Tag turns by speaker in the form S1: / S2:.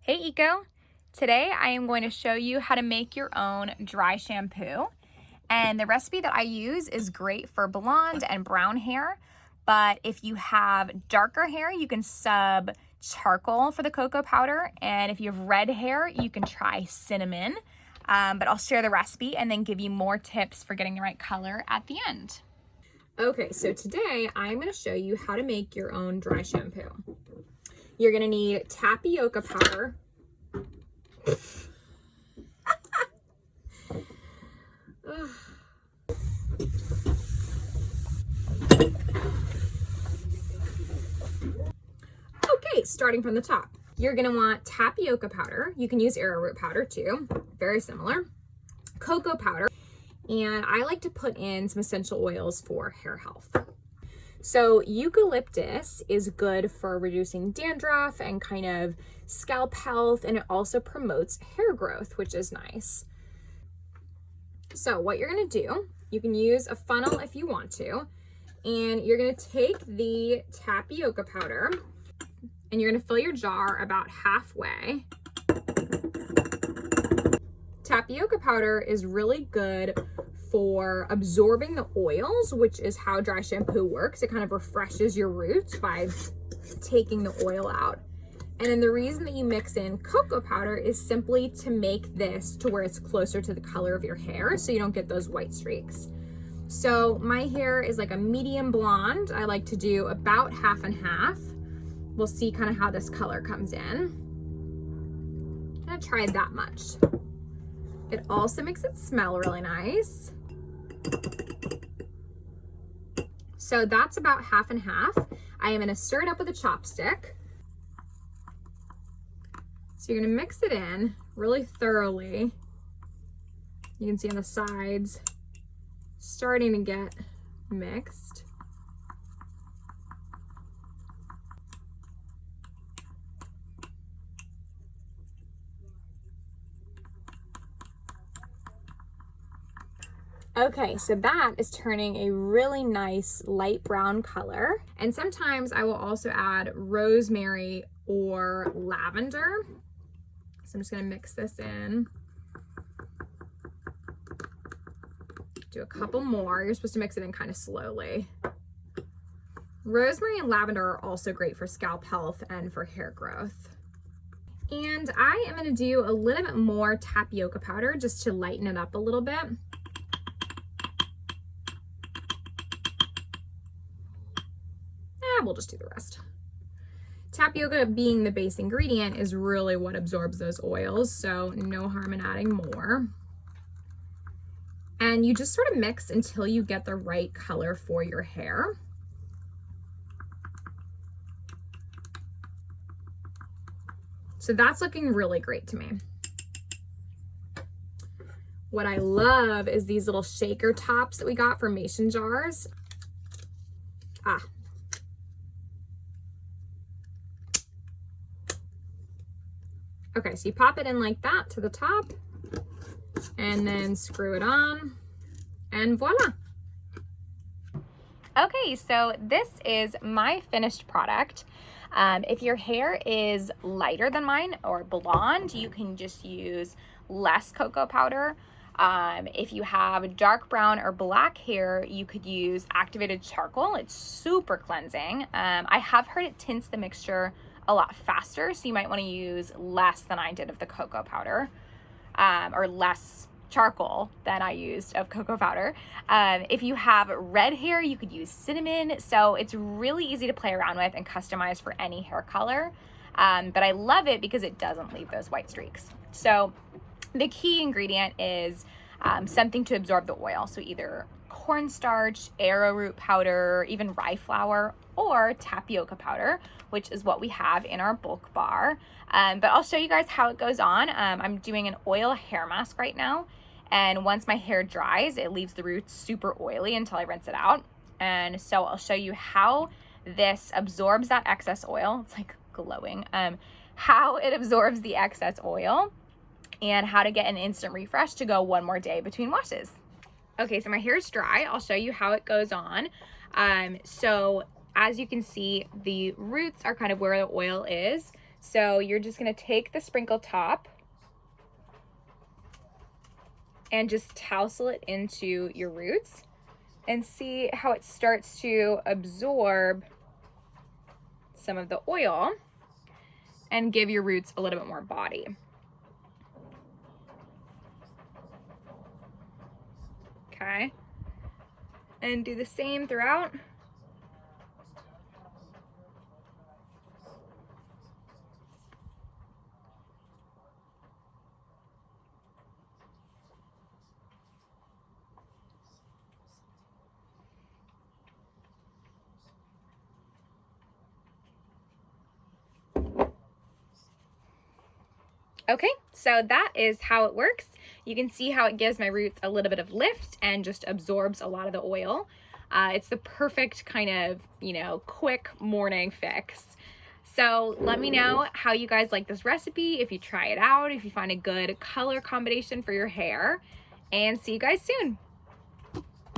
S1: Hey Eco! Today I am going to show you how to make your own dry shampoo. And the recipe that I use is great for blonde and brown hair, but if you have darker hair, you can sub charcoal for the cocoa powder. And if you have red hair, you can try cinnamon. But I'll share the recipe and then give you more tips for getting the right color at the end. Okay, so today I'm going to show you how to make your own dry shampoo. You're gonna need tapioca powder. Okay, starting from the top. You're gonna want tapioca powder. You can use arrowroot powder too, very similar. Cocoa powder, and I like to put in some essential oils for hair health. So eucalyptus is good for reducing dandruff and kind of scalp health, and it also promotes hair growth, which is nice. So what you're gonna do, you can use a funnel if you want to, and you're gonna take the tapioca powder and you're gonna fill your jar about halfway. Tapioca powder is really good for absorbing the oils, which is how dry shampoo works. It kind of refreshes your roots by taking the oil out. And then the reason that you mix in cocoa powder is simply to make this to where it's closer to the color of your hair so you don't get those white streaks. So my hair is like a medium blonde. I like to do about half and half. We'll see kind of how this color comes in. I'm gonna try that much. It also makes it smell really nice. So that's about half and half. I am gonna stir it up with a chopstick. So you're gonna mix it in really thoroughly. You can see on the sides, starting to get mixed. Okay, so that is turning a really nice light brown color. And sometimes I will also add rosemary or lavender. So I'm just gonna mix this in. Do a couple more. You're supposed to mix it in kind of slowly. Rosemary and lavender are also great for scalp health and for hair growth. And I am gonna do a little bit more tapioca powder just to lighten it up a little bit. We'll just do the rest. Tapioca being the base ingredient is really what absorbs those oils, so no harm in adding more. And you just sort of mix until you get the right color for your hair. So that's looking really great to me. What I love is these little shaker tops that we got from mason jars. Okay, so you pop it in like that to the top and then screw it on and voila. Okay, so this is my finished product. If your hair is lighter than mine or blonde, you can just use less cocoa powder. If you have dark brown or black hair, you could use activated charcoal. It's super cleansing. I have heard it tints the mixture a lot faster, so you might want to use less than I did of the cocoa powder, or less charcoal than I used of cocoa powder. If you have red hair, you could use cinnamon. So it's really easy to play around with and customize for any hair color. But I love it because it doesn't leave those white streaks. So the key ingredient is something to absorb the oil. So either cornstarch, arrowroot powder, even rye flour, or tapioca powder, which is what we have in our bulk bar. But I'll show you guys how it goes on. I'm doing an oil hair mask right now. And once my hair dries, it leaves the roots super oily until I rinse it out. And so I'll show you how this absorbs that excess oil. It's like glowing. How it absorbs the excess oil and how to get an instant refresh to go one more day between washes. Okay, so my hair is dry. I'll show you how it goes on. So as you can see, the roots are kind of where the oil is. So you're just gonna take the sprinkle top and just tousle it into your roots and see how it starts to absorb some of the oil and give your roots a little bit more body. Okay, and do the same throughout. Okay, so that is how it works. You can see how it gives my roots a little bit of lift and just absorbs a lot of the oil. It's the perfect kind of, quick morning fix. So let me know how you guys like this recipe, if you try it out, if you find a good color combination for your hair, and see you guys soon.